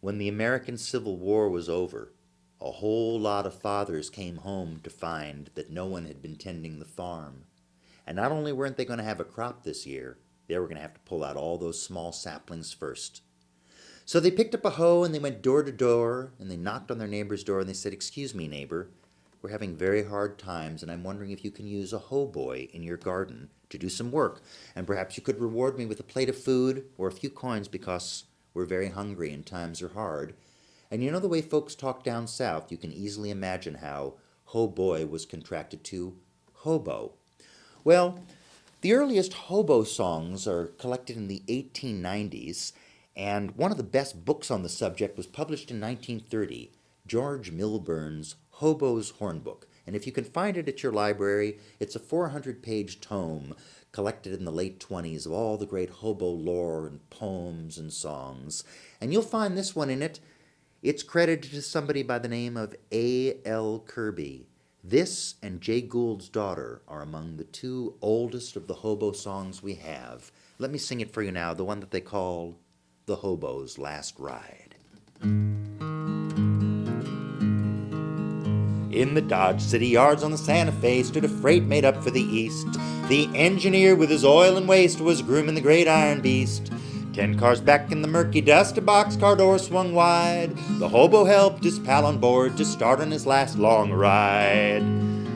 When the American Civil War was over, a whole lot of fathers came home to find that no one had been tending the farm. And not only weren't they going to have a crop this year, they were going to have to pull out all those small saplings first. So they picked up a hoe and they went door to door and they knocked on their neighbor's door and they said, "Excuse me, neighbor, we're having very hard times and I'm wondering if you can use a hoe boy in your garden to do some work. And perhaps you could reward me with a plate of food or a few coins because we're very hungry and times are hard." And you know the way folks talk down south, you can easily imagine how "ho boy" was contracted to hobo. Well, the earliest hobo songs are collected in the 1890s, and one of the best books on the subject was published in 1930, George Milburn's Hobo's Hornbook. And if you can find it at your library, it's a 400-page tome collected in the late 20s of all the great hobo lore and poems and songs. And you'll find this one in it. It's credited to somebody by the name of A.L. Kirby. This and Jay Gould's Daughter are among the two oldest of the hobo songs we have. Let me sing it for you now, the one that they call The Hobo's Last Ride. In the Dodge City yards on the Santa Fe stood a freight made up for the East. The engineer with his oil and waste was grooming the great iron beast. 10 cars back in the murky dust, a boxcar door swung wide. The hobo helped his pal on board to start on his last long ride.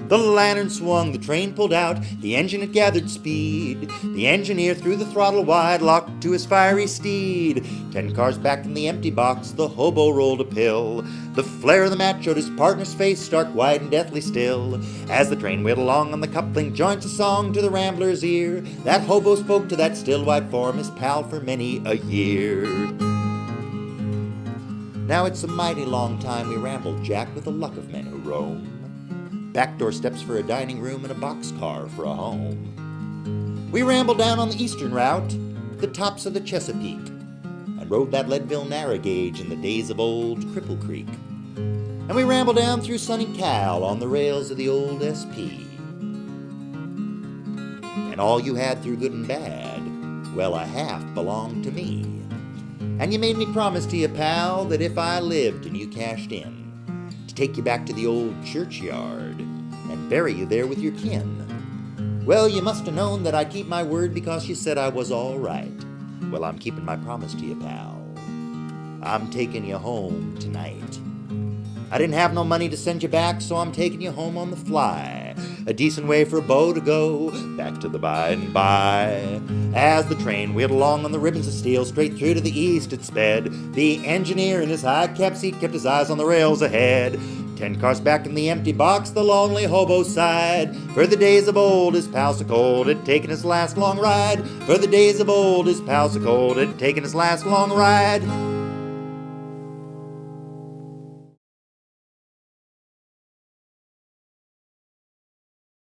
The lantern swung, the train pulled out, the engine had gathered speed. The engineer threw the throttle wide, locked to his fiery steed. 10 cars back in the empty box, the hobo rolled a pill. The flare of the match showed his partner's face, stark, white, and deathly still. As the train wheeled along on the coupling joints, a song to the rambler's ear. That hobo spoke to that still white form, his pal for many a year. Now it's a mighty long time we rambled, Jack, with the luck of men who roam. Backdoor steps for a dining room and a boxcar for a home. We rambled down on the eastern route, the tops of the Chesapeake, and rode that Leadville narrow gauge in the days of old Cripple Creek. And we rambled down through sunny Cal on the rails of the old SP. And all you had through good and bad, well, a half belonged to me. And you made me promise to you, pal, that if I lived and you cashed in, to take you back to the old churchyard and bury you there with your kin. Well, you must have known that I'd keep my word because you said I was all right. Well, I'm keeping my promise to you, pal. I'm taking you home tonight. I didn't have no money to send you back, so I'm taking you home on the fly. A decent way for a beau to go back to the by and by. As the train wheeled along on the ribbons of steel, straight through to the east it sped. The engineer in his high-cap seat kept his eyes on the rails ahead. 10 cars back in the empty box, the lonely hobo sighed. For the days of old, his pal so cold had taken his last long ride. For the days of old, his pal so cold had taken his last long ride.